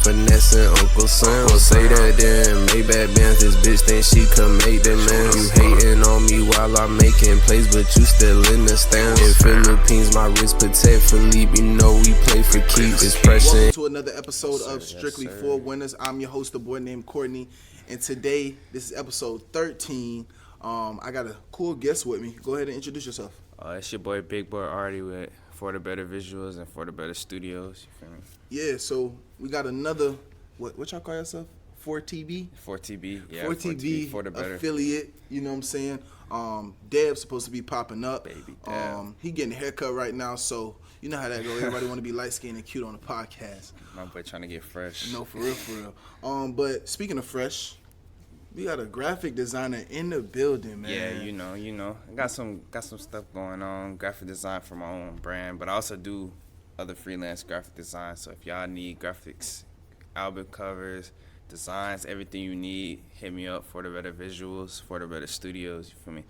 Finessing Uncle Sam. Gon' say that then Maybach Benz. This bitch think she could make the man. You hating on me while I'm making plays, but you still in the stands. In Philippines, my wrist protect Philippe. You know we play for keeps. It's pressure. Welcome to another episode of Strictly for Winners. I'm your host, the boy named Courtney, and today this is episode 13. I got a cool guest with me. Go ahead and introduce yourself. It's your boy Big Boy Artie with For the Better Visuals and For the Better Studios. You feel me? Yeah, so we got another, what y'all call yourself? 4TB? 4TB, yeah. 4TB For the Better affiliate, you know what I'm saying? Dev's supposed to be popping up. Baby Dev. He getting a haircut right now, so you know how that goes. Everybody want to be light-skinned and cute on the podcast. My boy trying to get fresh. No, for real. But speaking of fresh, we got a graphic designer in the building, man. Yeah, you know. I got some stuff going on, graphic design for my own brand, but I also do other freelance graphic design. So if y'all need graphics, album covers, designs, everything you need, hit me up. For the Better Visuals, For the Better Studios. You feel me?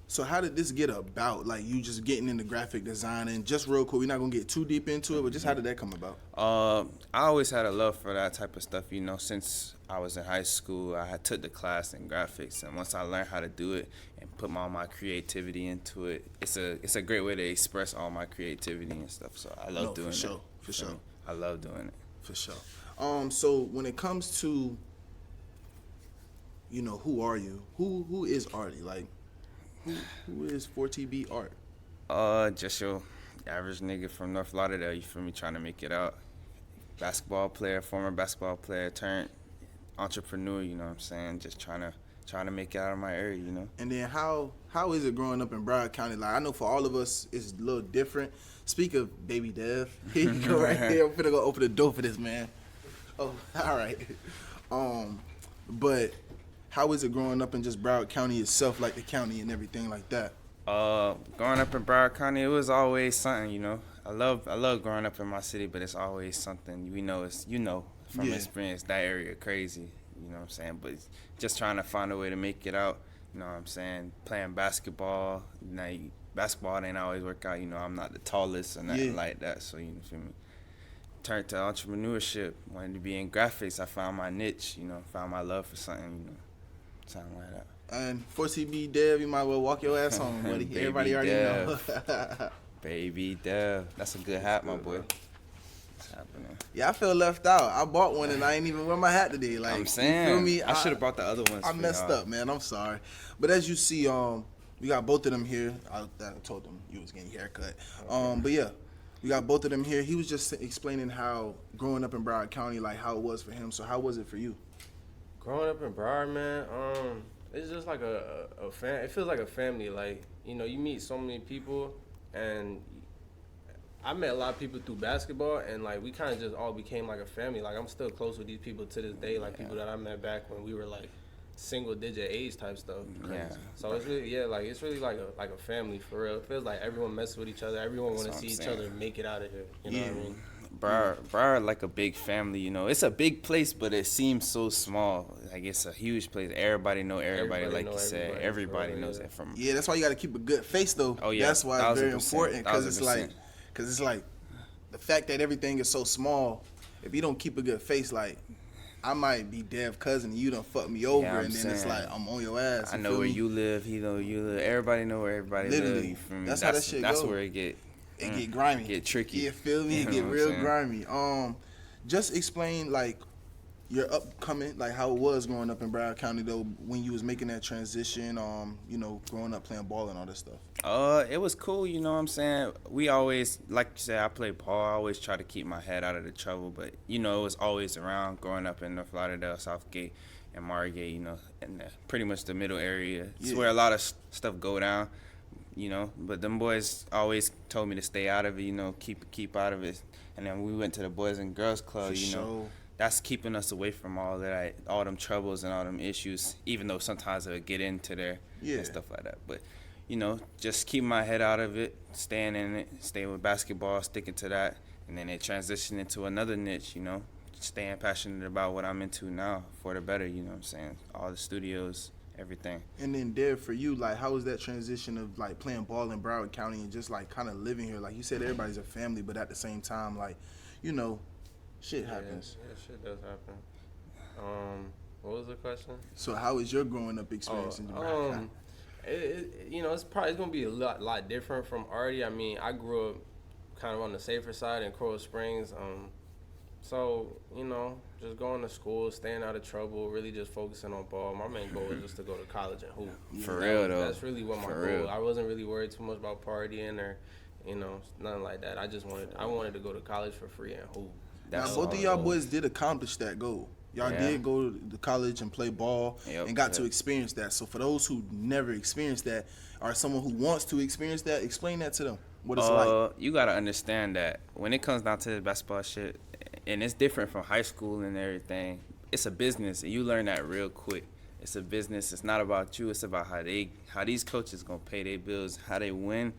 So how did this get about? Like, you just getting into graphic design, and just real quick, we're not gonna get too deep into it, but just how did that come about? I always had a love for that type of stuff, you know. Since I was in high school, I had took the class in graphics, and once I learned how to do it and put all my creativity into it, it's a great way to express all my creativity and stuff. So I love doing it. For sure. I love doing it. For sure. So when it comes to, you know, who are you? Who is Artie? Like, who is 4TB Art? Just your average nigga from North Lauderdale, you feel me, trying to make it out. Former basketball player turned entrepreneur, you know what I'm saying? Just trying to make it out of my area, you know. And then how is it growing up in Broward County? Like, I know for all of us it's a little different. Speak of Baby Dev, here you go right there. I'm finna go open the door for this, man. Oh, all right. But how is it growing up in just Broward County itself, like the county and everything like that? Growing up in Broward County, it was always something, you know. I love growing up in my city, but it's always something. We know from experience, that area crazy, you know what I'm saying? But just trying to find a way to make it out, you know what I'm saying? Playing basketball, basketball ain't always work out, you know. I'm not the tallest or nothing like that, so you feel me? Turned to entrepreneurship, wanted to be in graphics. I found my niche, you know, found my love for something, you know, something like that. And 4TB Dev, you might well walk your ass home, buddy. Everybody already know. Baby Dev. That's a good hat, my boy. What's happening? Yeah, I feel left out. I bought one and I ain't even wear my hat today. Like, I'm saying, you feel me? I should have brought the other ones. I messed up, man. I'm sorry. But as you see, we got both of them here. I told them you was getting your haircut. But yeah, we got both of them here. He was just explaining how growing up in Broward County, like how it was for him. So how was it for you? Growing up in Broward, man, it's just like a fan. It feels like a family. Like, you know, you meet so many people, and I met a lot of people through basketball, and like we kind of just all became like a family. Like, I'm still close with these people to this day. Like, people that I met back when we were like single-digit age type stuff. Yeah. So it's really it's really like a family for real. It feels like everyone messes with each other. Everyone want to see each other make it out of here. You know what I mean? Broward like a big family, you know. It's a big place, but it seems so small. Like, it's a huge place. Everybody know everybody, like you said. Everybody knows that from. Yeah, that's why you got to keep a good face, though. Oh yeah, that's why it's very 1,000%, important, because it's like the fact that everything is so small. If you don't keep a good face, like, I might be Dev's cousin and you done fuck me over, and then it's like I'm on your ass. I know where you live. He know you live. Everybody know where everybody live. You feel me? That's how that shit That's go. Where it get. It get grimy. Get tricky. Yeah, feel me? It get real grimy. Just explain, like, your upcoming, like, how it was growing up in Broward County, though, when you was making that transition, you know, growing up playing ball and all that stuff. It was cool, you know what I'm saying? We always, like you said, I played ball. I always try to keep my head out of the trouble, but, you know, it was always around growing up in North Lauderdale, Southgate, and Margate, you know, and pretty much the middle area. It's where a lot of stuff go down. You know, but them boys always told me to stay out of it, you know, keep out of it. And then we went to the Boys and Girls Club, know. That's keeping us away from all that, all them troubles and all them issues, even though sometimes it would get into there and stuff like that. But, you know, just keep my head out of it, staying in it, staying with basketball, sticking to that. And then it transitioned into another niche, you know, staying passionate about what I'm into now for the better, you know what I'm saying? All the studios, everything. And then, Dev, for you, like, how was that transition of, like, playing ball in Broward County and just, like, kind of living here? Like you said, everybody's a family, but at the same time, like, you know, Shit happens. Yeah, shit does happen. What was the question? So how is your growing up experience in Broward County? It's probably gonna be a lot different from Artie. I mean, I grew up kind of on the safer side in Coral Springs. So, just going to school, staying out of trouble, really just focusing on ball. My main goal was just to go to college and hoop. For real, though. That's really what my goal. I wasn't really worried too much about partying or, nothing like that. I wanted to go to college for free and hoop. Now, both of y'all boys did accomplish that goal. Y'all did go to college and play ball and got to experience that. So for those who never experienced that, or someone who wants to experience that, explain that to them. What it's like. You gotta understand that when it comes down to the basketball shit, and it's different from high school and everything. It's a business, and you learn that real quick. It's a business. It's not about you. It's about how these coaches gonna pay their bills, how they win.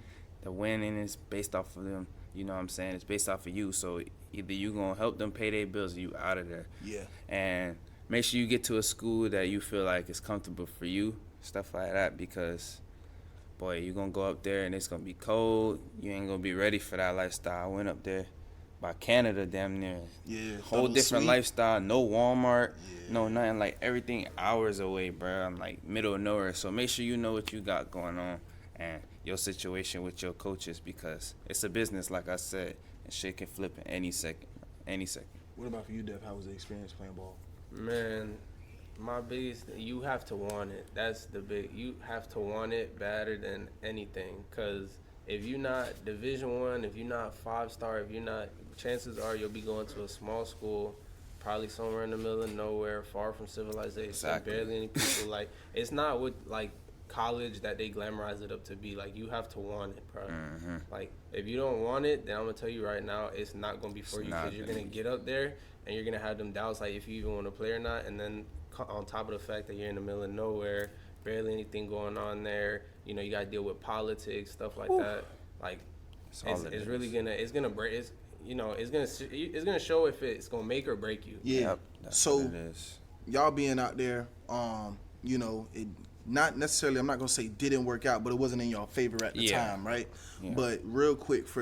The winning is based off of them. You know what I'm saying? It's based off of you. So either you gonna help them pay their bills, or you out of there. Yeah. And make sure you get to a school that you feel like is comfortable for you, stuff like that, because boy, you gonna go up there and it's gonna be cold. You ain't gonna be ready for that lifestyle. I went up there by Canada, damn near. Yeah. Whole different sweet. lifestyle. No Walmart. Yeah. No nothing. Like everything hours away, bro. I'm like middle of nowhere. So make sure you know what you got going on and your situation with your coaches, because it's a business, like I said, and shit can flip in any second. Any second. What about for you, Dev? How was the experience playing ball? Man, my biggest thing, you have to want it. You have to want it better than anything, because if you're not Division I, if you're not 5-star, if you're not, chances are you'll be going to a small school, probably somewhere in the middle of nowhere, far from civilization. Exactly. Barely any people. Like, it's not what like college that they glamorize it up to be. Like, you have to want it, bro. Mm-hmm. Like, if you don't want it, then I'm gonna tell you right now, it's not gonna be for you, because you're gonna get up there and you're gonna have them doubts, like if you even want to play or not. And then on top of the fact that you're in the middle of nowhere, barely anything going on there, you gotta deal with politics, stuff like that. Like, it's really gonna break. It's gonna show if it's gonna make or break you. Yeah. Yep, that's So what it is. y'all being out there, it not necessarily, I'm not gonna say didn't work out, but it wasn't in your favor at the time, right? Yeah. But real quick, for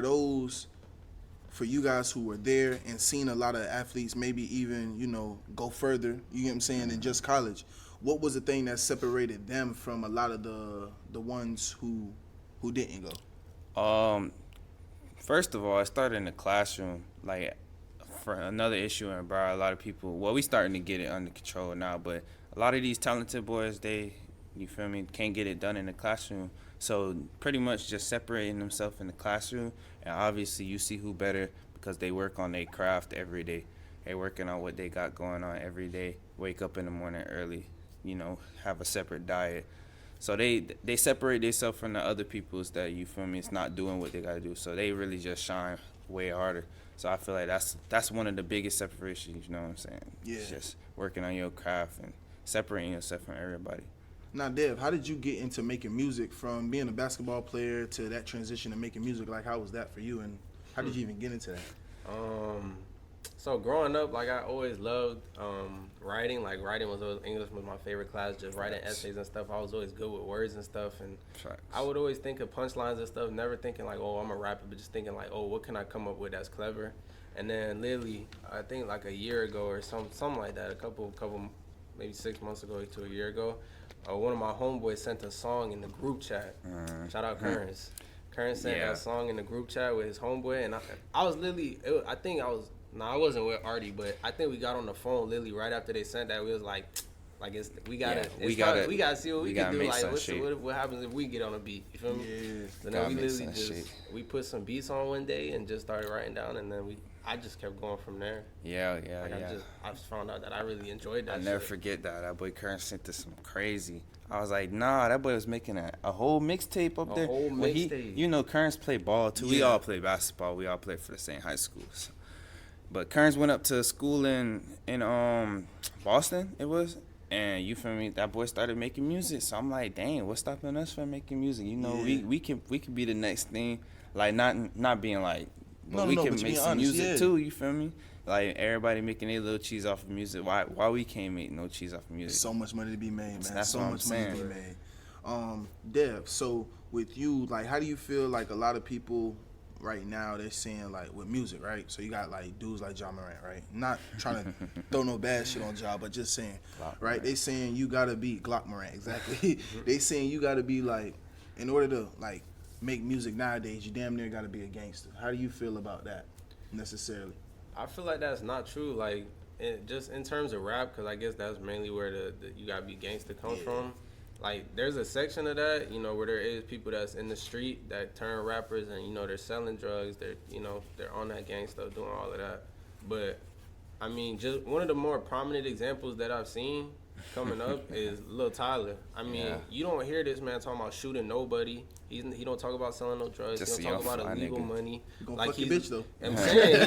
you guys who were there and seen a lot of athletes, maybe even go further, you get what I'm saying, than just college. What was the thing that separated them from a lot of the ones who didn't go? First of all, I started in the classroom. Like, for another issue in Broward, a lot of people, we starting to get it under control now, but a lot of these talented boys, you feel me, can't get it done in the classroom. So pretty much just separating themselves in the classroom, and obviously you see who better because they work on their craft every day. They working on what they got going on every day. Wake up in the morning early, have a separate diet. So they separate themselves from the other people's that, you feel me, it's not doing what they got to do. So they really just shine way harder. So I feel like that's one of the biggest separations, you know what I'm saying? Yeah. It's just working on your craft and separating yourself from everybody. Now, Dev, how did you get into making music, from being a basketball player to that transition to making music? Like, how was that for you, and how did you even get into that? So growing up, like, I always loved writing. Like, English was my favorite class, just writing essays and stuff. I was always good with words and stuff, and I would always think of punchlines and stuff, never thinking like, oh, I'm a rapper, but just thinking like, oh, what can I come up with that's clever? And then literally, I think like a year ago or something like that, a couple maybe 6 months ago to a year ago, one of my homeboys sent a song in the group chat. Shout out Kearns. Kearns sent that song in the group chat with his homeboy, and I was literally, I wasn't with Artie, but I think we got on the phone literally right after they sent that. We was like we gotta see what we can do. Like, what happens if we get on a beat? You feel me? Yeah. So then we literally we put some beats on one day and just started writing down, and then I just kept going from there. I just found out that I really enjoyed that. I'll never forget that. That boy Kern sent us some crazy. I was like, nah, that boy was making a whole mixtape up there. A whole mixtape. Kearns play ball too. Yeah. We all play basketball. We all play for the same high schools. But Kearns went up to school in Boston, it was. And you feel me? That boy started making music. So I'm like, dang, what's stopping us from making music? We can be the next thing. Like, not being like, but we can make some music too, you feel me? Like, everybody making their little cheese off of music. Why we can't make no cheese off of music? So much money to be made, man. That's so what much I'm saying. money to be made. Dev, so with you, like, how do you feel like a lot of people right now they're saying like with music, right? So you got like dudes like John Morant, right? Not trying to throw no bad shit on Ja, but just saying, right? They saying you gotta be Glock Morant, exactly. They saying you gotta be like, in order to like make music nowadays, you damn near gotta be a gangster. How do you feel about that necessarily? I feel like that's not true. Like, just in terms of rap, because I guess that's mainly where the you gotta be gangster comes from. Like, there's a section of that, you know, where there is people that's in the street that turn rappers, and you know they're selling drugs. They're, you know, they're on that gang stuff, doing all of that. But I mean, just one of the more prominent examples that I've seen coming up is Lil Tyler. I mean, you don't hear this man talking about shooting nobody. He don't talk about selling no drugs. Just he don't talk about illegal money. You gonna fuck your bitch though. I'm saying,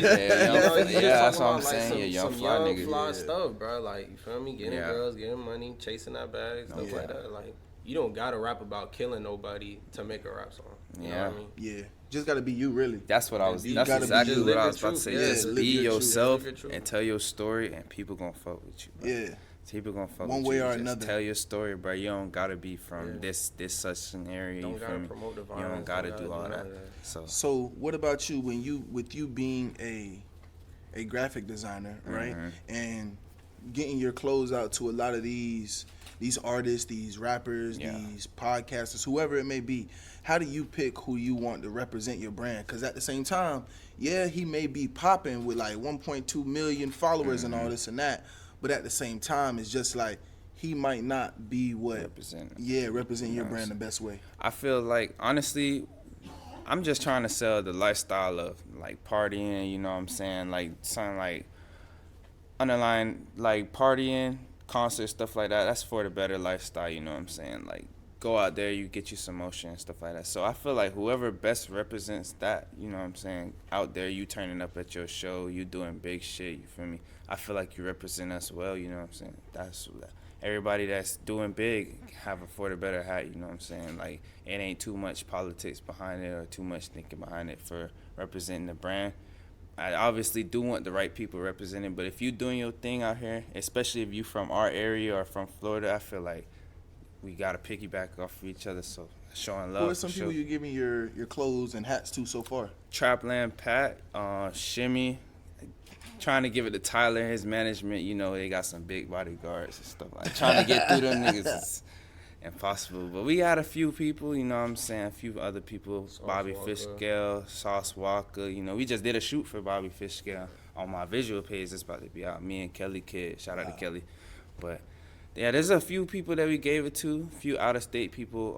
he's that's what I'm like saying. some Fly young nigga. fly stuff, bro. Like, you feel me? Getting girls, getting money, chasing that bag, stuff like that. Like, you don't gotta rap about killing nobody to make a rap song. You know what I mean? Yeah, just gotta be you, really. That's what I was. You That's gotta be exactly you. what I Live was your about to say. truth. Just Yeah, be live your truth. yourself Live your truth. and tell your story, and people gonna fuck with you. Bro. Yeah. People gonna fuck One with way you. or Just another. tell your story, bro. You don't gotta be from this such an area. Don't You feel gotta me? promote the You violence. don't gotta do all none that. of that. So What about you with you being a graphic designer, right? And getting your clothes out to a lot of these artists, these rappers, these podcasters, whoever it may be. How do you pick who you want to represent your brand? Because at the same time, he may be popping with like 1.2 million followers and all this and that, but at the same time, it's just like he might not be what represent your brand the best way. I feel like, honestly, I'm just trying to sell the lifestyle of like partying, you know what I'm saying? Like something like underlying like partying, concerts, stuff like that. That's for the better lifestyle, you know what I'm saying? Like, go out there, you get you some motion and stuff like that. So I feel like whoever best represents that, you know what I'm saying, out there, you turning up at your show, you doing big shit, you feel me? I feel like you represent us well, you know what I'm saying? That's everybody that's doing big have a for the better hat, you know what I'm saying? Like, it ain't too much politics behind it or too much thinking behind it for representing the brand. I obviously do want the right people represented, but if you doing your thing out here, especially if you from our area or from Florida, I feel like we gotta piggyback off of each other. So showing love. Who are some people you giving your clothes and hats to so far? Trapland Pat, Shimmy, trying to give it to Tyler and his management. You know, they got some big bodyguards and stuff like that. Trying to get through them niggas is impossible. But we got a few people, you know what I'm saying, a few other people. Bobby Fishscale, Sauce Walker. You know, we just did a shoot for Bobby Fishscale on my visual page. It's about to be out. Me and Kelly Kid. Shout out to Kelly. But yeah, there's a few people that we gave it to, a few out-of-state people.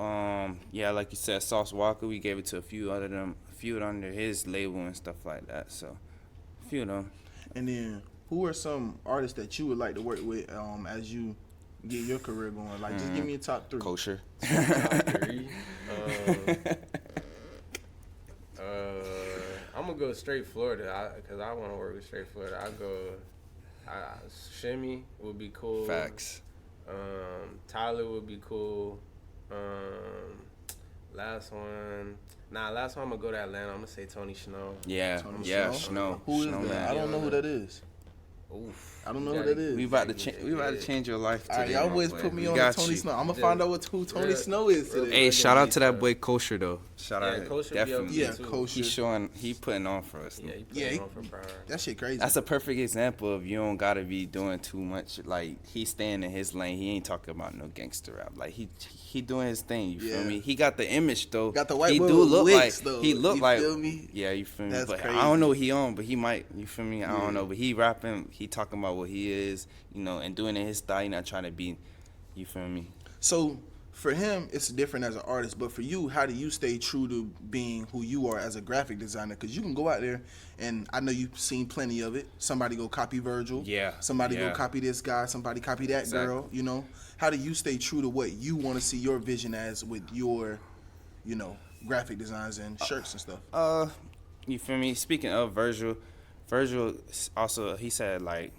Like you said, Sauce Walker, we gave it to a few under his label and stuff like that. So, a few of them. And then, who are some artists that you would like to work with as you get your career going? Like, just give me a top 3. Kosher. Top 3. I'm gonna go straight Florida because I want to work with straight Florida. Shimmy would be cool. Facts. Tyler would be cool. Last one I'm gonna go to Atlanta. I'm gonna say Tony Snow. Snow. Who is Snow, that? man. I don't know who that is. Oof. I don't know who that is. We about to change your life today. All right, y'all my always boy. put me We on got Tony you. Snow. I'm gonna find out who Tony Snow is today. Hey, shout out to that boy Kosher though. Shout out, Kosher definitely. Yeah, Kosher. He putting on for us. He on for Brian. That shit crazy. That's a perfect example of you don't gotta be doing too much. Like, he's staying in his lane. He ain't talking about no gangster rap. Like, he doing his thing. You feel me? He got the image though. Got the white he boy do with look licks, like though. he look You like. feel me? Yeah, you feel me? That's But crazy. I don't know what he on, but he might. You feel me? I don't know, but he rapping. He talking about what he is. You know, and doing it his style. He not trying to be. You feel me? So for him, it's different as an artist. But for you, how do you stay true to being who you are as a graphic designer? Because you can go out there, and I know you've seen plenty of it. Somebody go copy Virgil. Yeah. Somebody go copy this guy. Somebody copy that girl. You know, how do you stay true to what you want to see your vision as with your, graphic designs and shirts and stuff? You feel me? Speaking of Virgil also, he said like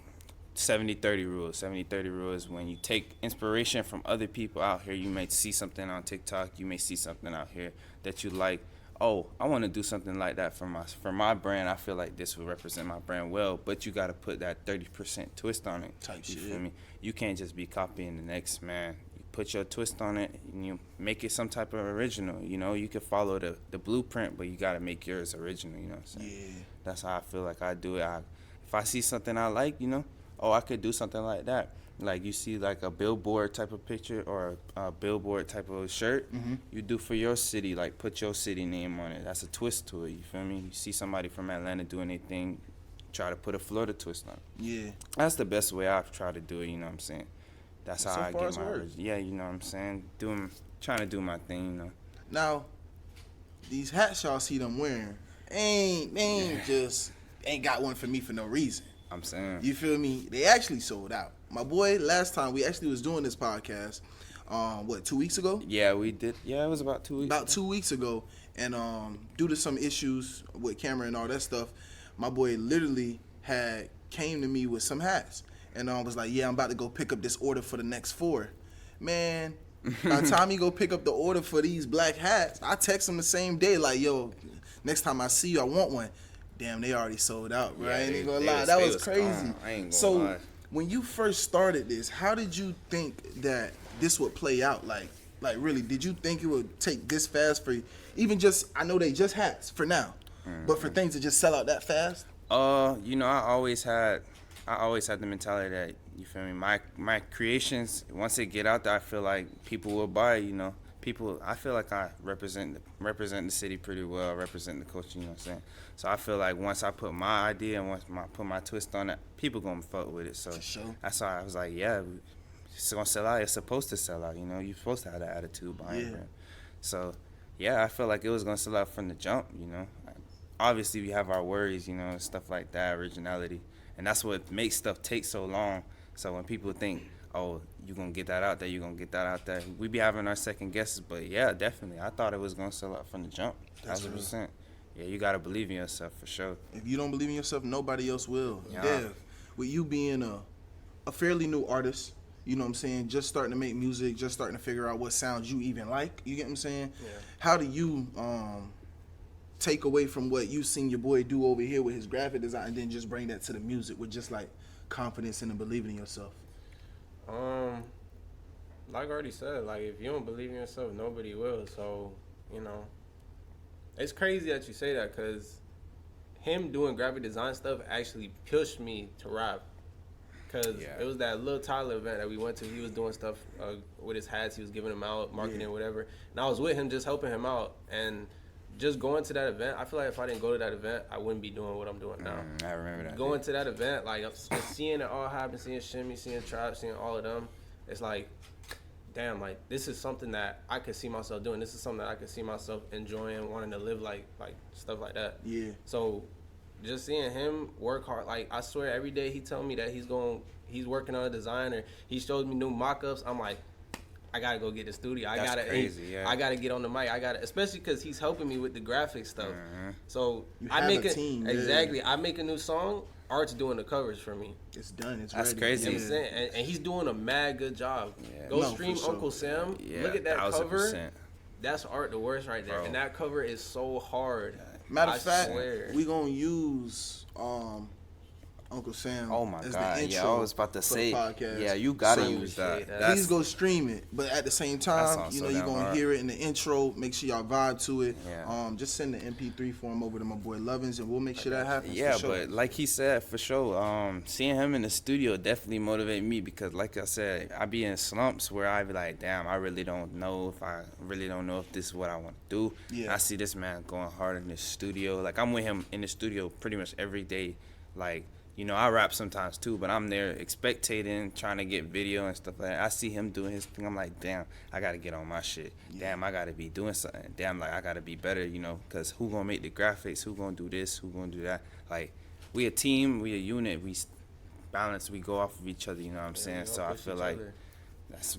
70-30 rule. 70-30 rule is when you take inspiration from other people out here. You may see something on TikTok. You may see something out here that you like. Oh, I want to do something like that for my brand. I feel like this will represent my brand well, but you got to put that 30% twist on it. Type you shit. Feel me? You can't just be copying the next man. put your twist on it, and you make it some type of original. You know, you can follow the blueprint, but you gotta make yours original. You know what I'm saying? Yeah. That's how I feel like I do it. If I see something I like, you know, I could do something like that. Like you see like a billboard type of picture or a billboard type of shirt, you do for your city, like put your city name on it. That's a twist to it, you feel me? You see somebody from Atlanta doing anything, try to put a Florida twist on it. Yeah. That's the best way I've tried to do it, you know what I'm saying? That's how So I far get it's my worked. yeah, you know what I'm saying? Trying to do my thing, you know. Now, these hats y'all see them wearing, ain't got one for me for no reason. I'm saying. You feel me? They actually sold out. My boy, last time we actually was doing this podcast, 2 weeks ago? Yeah, we did. Yeah, it was about 2 weeks. About 2 weeks ago, and due to some issues with camera and all that stuff, my boy literally came to me with some hats, and was like, "Yeah, I'm about to go pick up this order for the next 4." Man, by the time he go pick up the order for these black hats, I text him the same day like, "Yo, next time I see you, I want one." Damn, they already sold out, bro. Yeah, I ain't even gonna they lie. was- That they was was crazy. gone. I ain't gonna So lie. when you first started this, how did you think that this would play out? Like really, did you think it would take this fast for even just? I know they just hats for now, but for things to just sell out that fast. You know, I always had the mentality that, you feel me, my creations, once they get out there, I feel like people will buy, you know. I feel like I represent the city pretty well, represent the culture, you know what I'm saying? So I feel like once I put my idea and once I put my twist on it, people gonna fuck with it. So For sure. that's why I was like, yeah, it's gonna sell out. It's supposed to sell out, you know. You're supposed to have that attitude behind Yeah. it. So yeah, I feel like it was gonna sell out from the jump, you know. Obviously, we have our worries, you know, and stuff like that, originality, and that's what makes stuff take so long. So when people think, "Oh, you're gonna get that out there, you're gonna get that out there," we be having our second guesses. But yeah, definitely, I thought it was gonna sell out from the jump, That's 100%. Yeah, you gotta believe in yourself for sure. If you don't believe in yourself, nobody else will. Yeah. Dev, with you being a fairly new artist, you know what I'm saying, just starting to make music, just starting to figure out what sounds you even like, you get what I'm saying? Yeah. How do you take away from what you seen your boy do over here with his graphic design and then just bring that to the music with just like confidence and believing in yourself? Like I already said, like if you don't believe in yourself, nobody will. So, you know, it's crazy that you say that because him doing graphic design stuff actually pushed me to rap. Because Yeah. it was that Lil Tyler event that we went to. He was doing stuff with his hats. He was giving them out, marketing, whatever. And I was with him just helping him out. And just going to that event, I feel like if I didn't go to that event, I wouldn't be doing what I'm doing now. I remember that. Going to that event, like seeing it all happen, seeing Shimmy, seeing Trap, seeing all of them, it's like, damn, like this is something that I could see myself doing. This is something that I could see myself enjoying, wanting to live like stuff like that. Yeah. So just seeing him work hard, like I swear every day he tell me that he's working on a design or he shows me new mock-ups. I'm like, I gotta go get the studio. That's crazy, yeah. I gotta get on the mic. Especially because he's helping me with the graphic stuff. So You I have make a team, yeah. exactly. I make a new song. Art's doing the covers for me. It's done. It's That's ready. crazy. You know what I'm saying? And he's doing a mad good job. Yeah. Go No, for stream sure. Uncle Sam. Yeah, Look at that cover. 1000%. That's Art the worst right there. Bro. And that cover is so hard. Matter I of fact, swear. we gonna use Uncle Sam Oh my as God! the intro Yeah, I was about to for say. the podcast. Yeah, you gotta So, use that. appreciate that. That's- Please go stream it, but at the same That time, sounds you so know, you're damn gonna hard. hear it in the intro. Make sure y'all vibe to it. Yeah. Just send the MP3 form over to my boy Lovins, and we'll make sure that happens. Yeah, for sure. but like he said, for sure, seeing him in the studio definitely motivated me because, like I said, I be in slumps where I be like, damn, I really don't know if this is what I want to do. Yeah. I see this man going hard in the studio. Like, I'm with him in the studio pretty much every day. Like, you know, I rap sometimes too, but I'm there spectating, trying to get video and stuff like that. I see him doing his thing. I'm like, damn, I got to get on my shit. Yeah. Damn, I got to be doing something. Damn, like, I got to be better, you know, because who going to make the graphics? Who going to do this? Who going to do that? Like, we a team, we a unit, we balance, we go off of each other, you know what I'm saying? So I feel like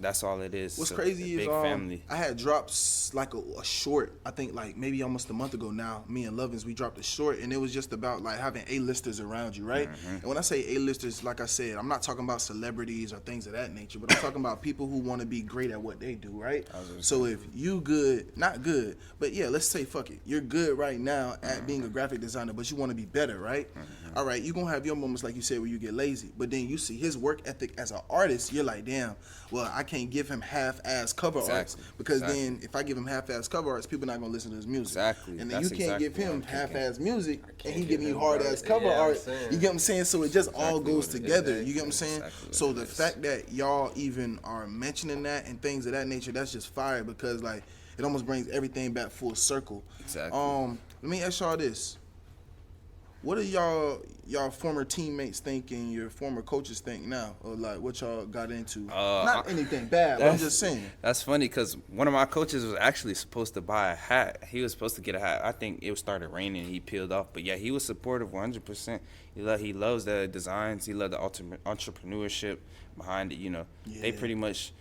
that's all it is. What's So, crazy a is big family. I had dropped like a short, I think like maybe almost a month ago now. Me and Lovins, we dropped a short, and it was just about like having A-listers around you, right? Mm-hmm. And when I say A-listers, like I said, I'm not talking about celebrities or things of that nature, but I'm talking about people who want to be great at what they do, right? So if you good, not good, but yeah, let's say fuck it, you're good right now at being a graphic designer, but you want to be better, right? All right, you're gonna have your moments like you said where you get lazy, but then you see his work ethic as an artist, you're like, damn, well, well, I can't give him half-ass cover arts Exactly. because Exactly. then if I give him half-ass cover arts, people not gonna listen to his music. Exactly. And then That's you can't exactly give what him I'm thinking. half-ass music and he give giving you him hard-ass art. cover Yeah, I'm art. saying. You get what I'm saying? So it just all Exactly goes what it is. together. You get what I'm Exactly saying? what So it the is. fact that y'all even are mentioning that and things of that nature, that's just fire because like it almost brings everything back full circle. Exactly. Let me ask y'all this. What do y'all former teammates think and your former coaches think now? Or like what y'all got into? Not anything bad, but I'm just saying. That's funny because one of my coaches was actually supposed to buy a hat. He was supposed to get a hat. I think it started raining and he peeled off. But yeah, he was supportive 100%. He loves the designs. He loved the entrepreneurship behind it. You know, they Yeah. pretty much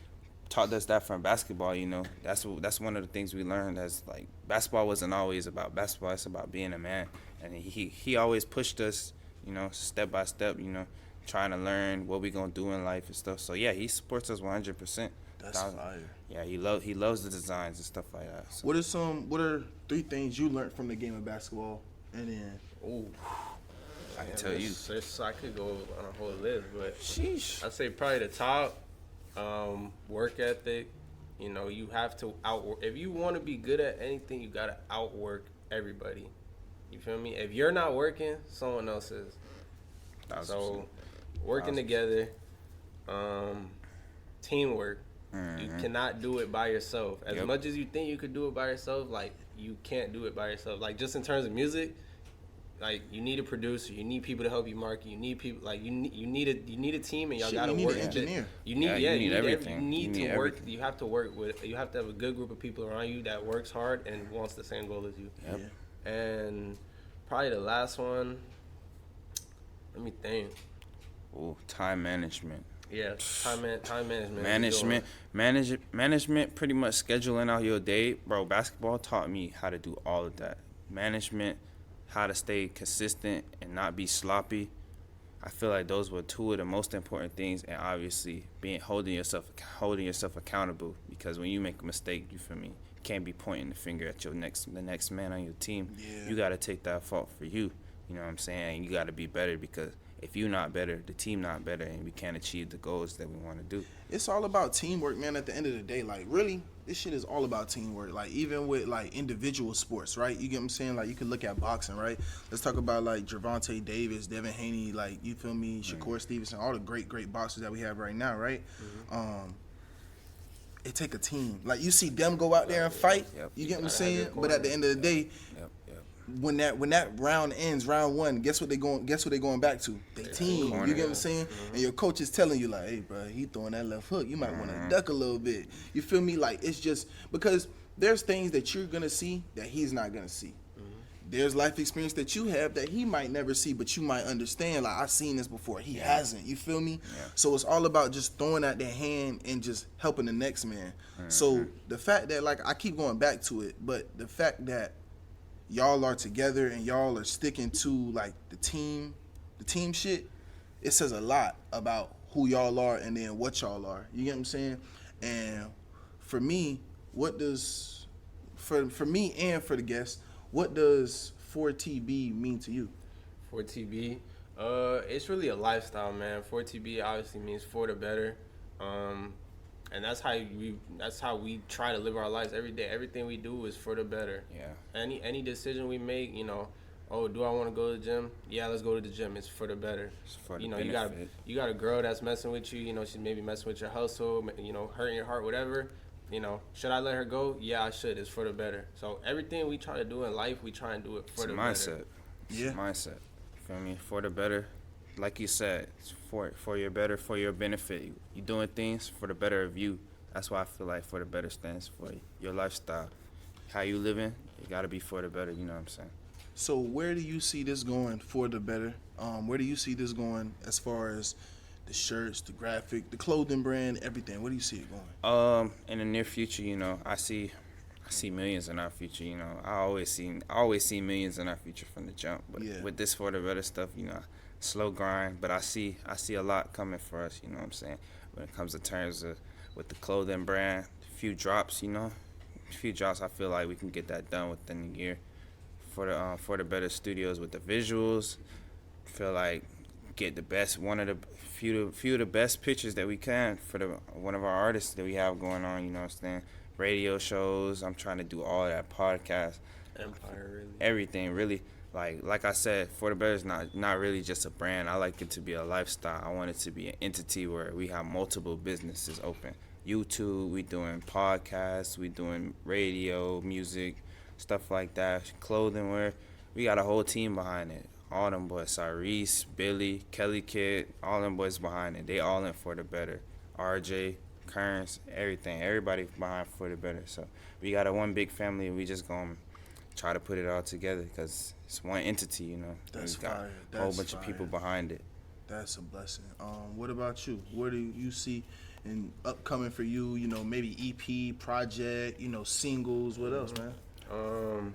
taught us that from basketball. You know, that's one of the things we learned. As like basketball wasn't always about basketball. It's about being a man. And he always pushed us, you know, step by step, you know, trying to learn what we gonna do in life and stuff. So yeah, he supports us 100%. That's fire. Yeah, he loves the designs and stuff like that. So. What are 3 things you learned from the game of basketball? And then Ooh. I can tell you. I could go on a whole list, but Sheesh. I'd say probably the top, work ethic. You know, you have to outwork. If you want to be good at anything, you got to outwork everybody. You feel me? If you're not working, someone else is. 1,000%. So, working 1,000%. together, teamwork. You cannot do it by yourself. As Yep. much as you think you could do it by yourself, like, you can't do it by yourself. Like, just in terms of music, like, you need a producer, you need people to help you market, you need people, like, you need a team, and y'all Shit, gotta you need work. an engineer. You need, Yeah, you need you everything. need You to need work. everything. You have to work with. You have to have a good group of people around you that works hard and wants the same goal as you. Yep. Yeah. And probably the last one. Let me think. Ooh, time management. Yeah, time management. Management, pretty much scheduling out your day. Bro, basketball taught me how to do all of that. Management, how to stay consistent and not be sloppy. I feel like those were 2 of the most important things, and obviously holding yourself accountable, because when you make a mistake, you feel me, you can't be pointing the finger at the next man on your team. Yeah. You got to take that fault for you. You know what I'm saying? You got to be better, because if you're not better, the team not better, and we can't achieve the goals that we want to do. It's all about teamwork, man. At the end of the day, like really, this shit is all about teamwork. Like even with like individual sports, right? You get what I'm saying? Like you could look at boxing, right? Let's talk about like Gervonta Davis, Devin Haney, like you feel me, Shakur Stevenson, all the great boxers that we have right now, right? It take a team. Like you see them go out there and fight. Yep. You get what I'm Gotta have your saying? But at the end of the day, Yep. when that round ends, round 1, guess what they going back to? They team. corner, You get what yeah. I'm saying? And your coach is telling you like, hey, bro, he throwing that left hook. You might want to duck a little bit. You feel me? Like it's just because there's things that you're gonna see that he's not gonna see. There's life experience that you have that he might never see, but you might understand. Like I've seen this before. He hasn't. You feel me? Yeah. So it's all about just throwing out their hand and just helping the next man. So the fact that like I keep going back to it, but the fact that y'all are together and y'all are sticking to like the team shit, it says a lot about who y'all are and then what y'all are. You get what I'm saying? And for me, what does for me and for the guests, what does 4TB mean to you? 4TB, it's really a lifestyle, man. 4TB obviously means for the better, and that's how we try to live our lives every day. Everything we do is for the better. Yeah. Any decision we make, you know, oh, do I want to go to the gym? Yeah, let's go to the gym. It's for the better. It's for the you know, benefit. you got a girl that's messing with you. You know, she's maybe messing with your hustle. You know, hurting your heart, whatever. You know, should I let her go? Yeah, I should. It's for the better. So everything we try to do in life, we try and do it for It's the a better. mindset. It's Yeah. a mindset. You feel me? For the better. Like you said, it's for your better, for your benefit. You doing things for the better of you. That's why I feel like for the better stands for your lifestyle. How you living, it got to be for the better. You know what I'm saying? So where do you see this going for the better? Where do you see this going as far as the shirts, the graphic, the clothing brand, everything? Where do you see it going? In the near future, you know, I see millions in our future. You know, I always see millions in our future from the jump. But Yeah. with this for the better stuff, you know, slow grind. But I see a lot coming for us. You know what I'm saying? When it comes to terms of with the clothing brand, few drops. You know, I feel like we can get that done within a year. For the better studios with the visuals, feel like get the best, one of the few of the best pictures that we can for one of our artists that we have going on. You know what I'm saying? Radio shows. I'm trying to do all that, podcast, Empire, really. everything really. Like I said, For the Better is not really just a brand. I like it to be a lifestyle. I want it to be an entity where we have multiple businesses open. YouTube, we doing podcasts, we doing radio, music, stuff like that, clothing wear. We got a whole team behind it. All them boys, Cyrese, Billy, Kelly Kid, all them boys behind it. They all in For the Better. RJ, Kearns, everything. Everybody behind For the Better. So we got a one big family, and we just gonna try to put it all together because it's one entity, you know. That's we got fire. a whole That's bunch of people fire. behind it. That's a blessing. What about you? What do you see in upcoming for you? You know, maybe EP, project, you know, singles. What else, man?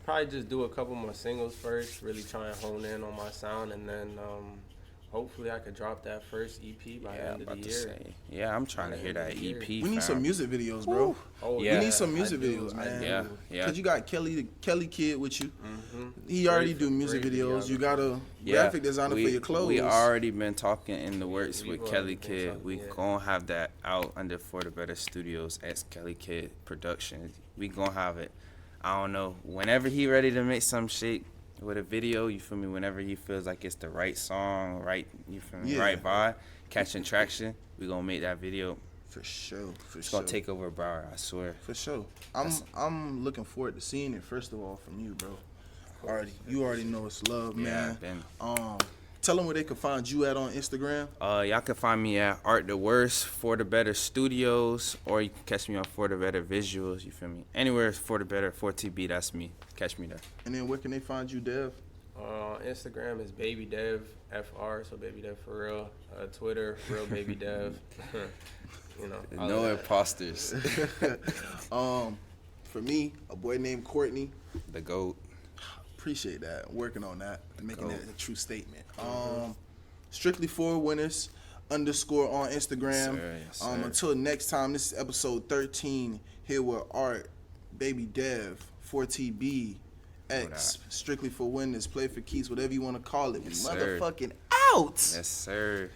Probably just do a couple more singles first, really try and hone in on my sound, and then hopefully I could drop that first EP by the Yeah, end of about the to year. say. Yeah, I'm trying to hear that EP. We need some fam. music videos, bro. Oh, Yeah. We need some I music do, videos, I man. do. Yeah, yeah. Cause you got Kelly Kid with you. Mm-hmm. He already Great- do music great videos. You got a Yeah, graphic designer we, for your clothes. We already been talking in the works we've with already Kelly been Kid. talking, We yeah. gonna have that out under For the Better Studios as Kelly Kid Productions. We gonna have it. I don't know, whenever he ready to make some shit with a video, you feel me? Whenever he feels like it's the right song, right, you feel me? Yeah. Right vibe, catching traction, we gonna make that video. For sure. For It's sure. gonna take over Broward, I swear. For sure. I'm looking forward to seeing it. First of all, from you, bro. You already know it's love, man. Ben. Tell them where they can find you at on Instagram. Y'all can find me at Art the Worst, For the Better Studios, or you can catch me on For the Better Visuals, you feel me? Anywhere For the Better, 4TB, that's me. Catch me there. And then where can they find you, Dev? Instagram is Baby Dev FR, so Baby Dev for real. Twitter, Real Baby Dev. You know, all No of that. imposters. For me, a boy named Courtney. The GOAT. Appreciate that. Working on that. Making Cool. that a true statement. Strictly for winners _ on Instagram. Sir, yes, sir. Until next time, this is episode 13 here with Art, Baby Dev, 4TB, X, that. Strictly for winners, play for keeps, whatever you want to call it. We Yes, sir. motherfucking out. Yes, sir.